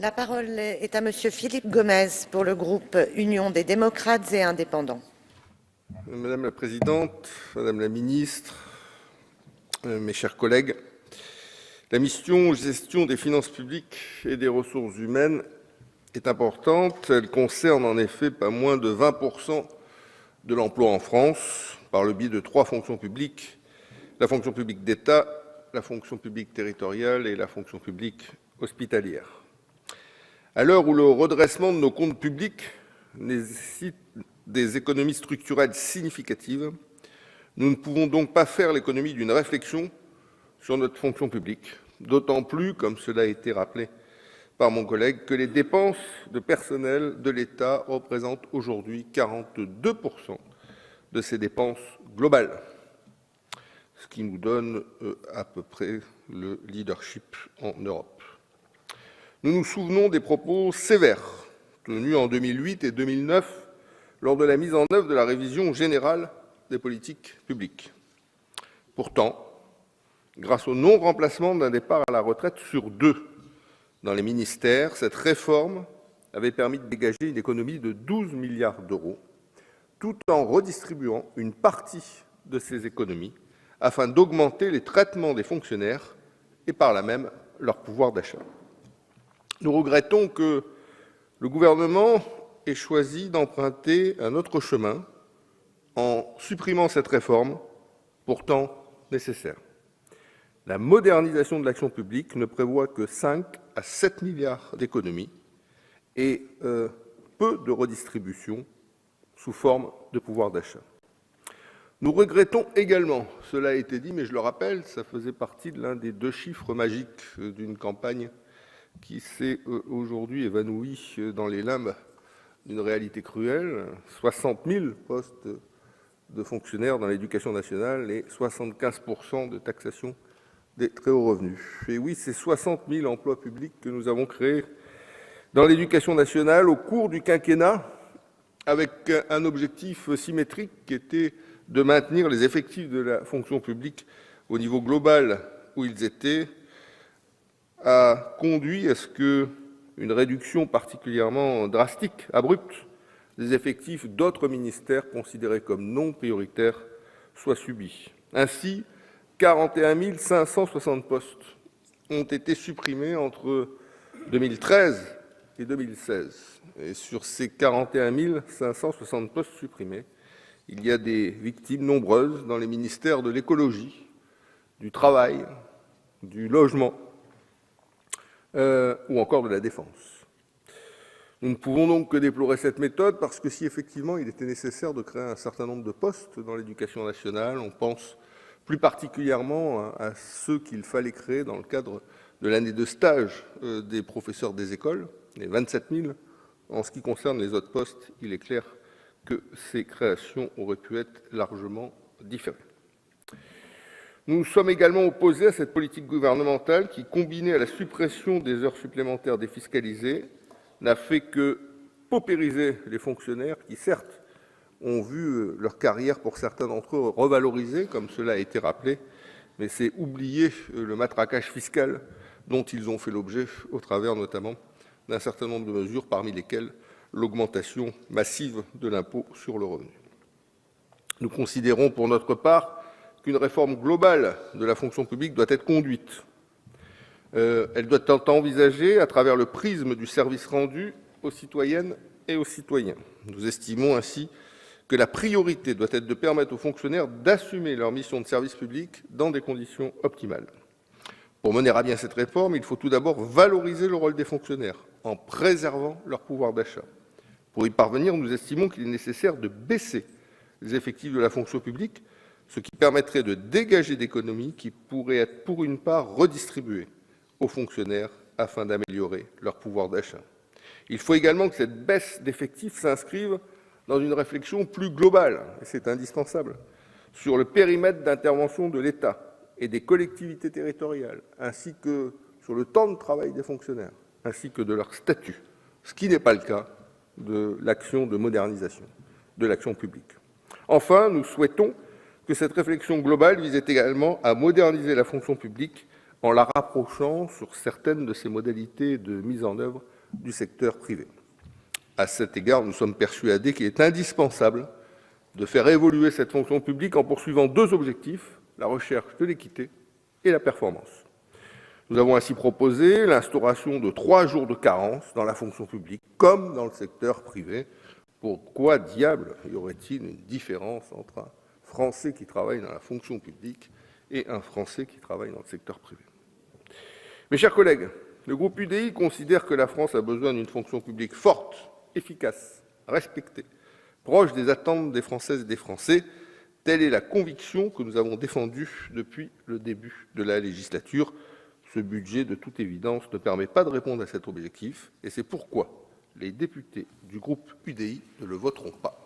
La parole est à Monsieur Philippe Gomez pour le groupe Union des démocrates et indépendants. Madame la présidente, Madame la ministre, mes chers collègues, la mission gestion des finances publiques et des ressources humaines est importante. Elle concerne en effet pas moins de 20% de l'emploi en France par le biais de 3 fonctions publiques, la fonction publique d'État, la fonction publique territoriale et la fonction publique hospitalière. À l'heure où le redressement de nos comptes publics nécessite des économies structurelles significatives, nous ne pouvons donc pas faire l'économie d'une réflexion sur notre fonction publique, d'autant plus, comme cela a été rappelé par mon collègue, que les dépenses de personnel de l'État représentent aujourd'hui 42% de ces dépenses globales, ce qui nous donne à peu près le leadership en Europe. Nous nous souvenons des propos sévères tenus en 2008 et 2009 lors de la mise en œuvre de la révision générale des politiques publiques. Pourtant, grâce au non-remplacement d'un départ à la retraite sur 2 dans les ministères, cette réforme avait permis de dégager une économie de 12 milliards d'euros, tout en redistribuant une partie de ces économies afin d'augmenter les traitements des fonctionnaires et par là même leur pouvoir d'achat. Nous regrettons que le gouvernement ait choisi d'emprunter un autre chemin en supprimant cette réforme, pourtant nécessaire. La modernisation de l'action publique ne prévoit que 5 à 7 milliards d'économies et peu de redistribution sous forme de pouvoir d'achat. Nous regrettons également, cela a été dit, mais je le rappelle, ça faisait partie de l'un des 2 chiffres magiques d'une campagne qui s'est aujourd'hui évanouie dans les limbes d'une réalité cruelle, 60 000 postes de fonctionnaires dans l'éducation nationale et 75% de taxation des très hauts revenus. Et oui, c'est 60 000 emplois publics que nous avons créés dans l'éducation nationale au cours du quinquennat, avec un objectif symétrique qui était de maintenir les effectifs de la fonction publique au niveau global où ils étaient, a conduit à ce qu'une réduction particulièrement drastique, abrupte, des effectifs d'autres ministères considérés comme non prioritaires soit subie. Ainsi, 41 560 postes ont été supprimés entre 2013 et 2016. Et sur ces 41 560 postes supprimés, il y a des victimes nombreuses dans les ministères de l'écologie, du travail, du logement ou encore de la défense. Nous ne pouvons donc que déplorer cette méthode parce que si effectivement il était nécessaire de créer un certain nombre de postes dans l'éducation nationale, on pense plus particulièrement à ceux qu'il fallait créer dans le cadre de l'année de stage des professeurs des écoles, les 27 000. En ce qui concerne les autres postes, il est clair que ces créations auraient pu être largement différées. Nous sommes également opposés à cette politique gouvernementale qui, combinée à la suppression des heures supplémentaires défiscalisées, n'a fait que paupériser les fonctionnaires qui, certes, ont vu leur carrière, pour certains d'entre eux, revalorisée, comme cela a été rappelé, mais c'est oublier le matraquage fiscal dont ils ont fait l'objet, au travers notamment d'un certain nombre de mesures, parmi lesquelles l'augmentation massive de l'impôt sur le revenu. Nous considérons pour notre part qu'une réforme globale de la fonction publique doit être conduite. Elle doit être envisagée à travers le prisme du service rendu aux citoyennes et aux citoyens. Nous estimons ainsi que la priorité doit être de permettre aux fonctionnaires d'assumer leur mission de service public dans des conditions optimales. Pour mener à bien cette réforme, il faut tout d'abord valoriser le rôle des fonctionnaires en préservant leur pouvoir d'achat. Pour y parvenir, nous estimons qu'il est nécessaire de baisser les effectifs de la fonction publique, ce qui permettrait de dégager d'économies qui pourraient être pour une part redistribuées aux fonctionnaires afin d'améliorer leur pouvoir d'achat. Il faut également que cette baisse d'effectifs s'inscrive dans une réflexion plus globale, et c'est indispensable, sur le périmètre d'intervention de l'État et des collectivités territoriales, ainsi que sur le temps de travail des fonctionnaires, ainsi que de leur statut, ce qui n'est pas le cas de l'action de modernisation de l'action publique. Enfin, nous souhaitons que cette réflexion globale vise également à moderniser la fonction publique en la rapprochant sur certaines de ses modalités de mise en œuvre du secteur privé. À cet égard, nous sommes persuadés qu'il est indispensable de faire évoluer cette fonction publique en poursuivant deux objectifs, la recherche de l'équité et la performance. Nous avons ainsi proposé l'instauration de 3 jours de carence dans la fonction publique, comme dans le secteur privé. Pourquoi diable y aurait-il une différence entre un Français qui travaille dans la fonction publique et un Français qui travaille dans le secteur privé? Mes chers collègues, le groupe UDI considère que la France a besoin d'une fonction publique forte, efficace, respectée, proche des attentes des Françaises et des Français. Telle est la conviction que nous avons défendue depuis le début de la législature. Ce budget, de toute évidence, ne permet pas de répondre à cet objectif, et c'est pourquoi les députés du groupe UDI ne le voteront pas.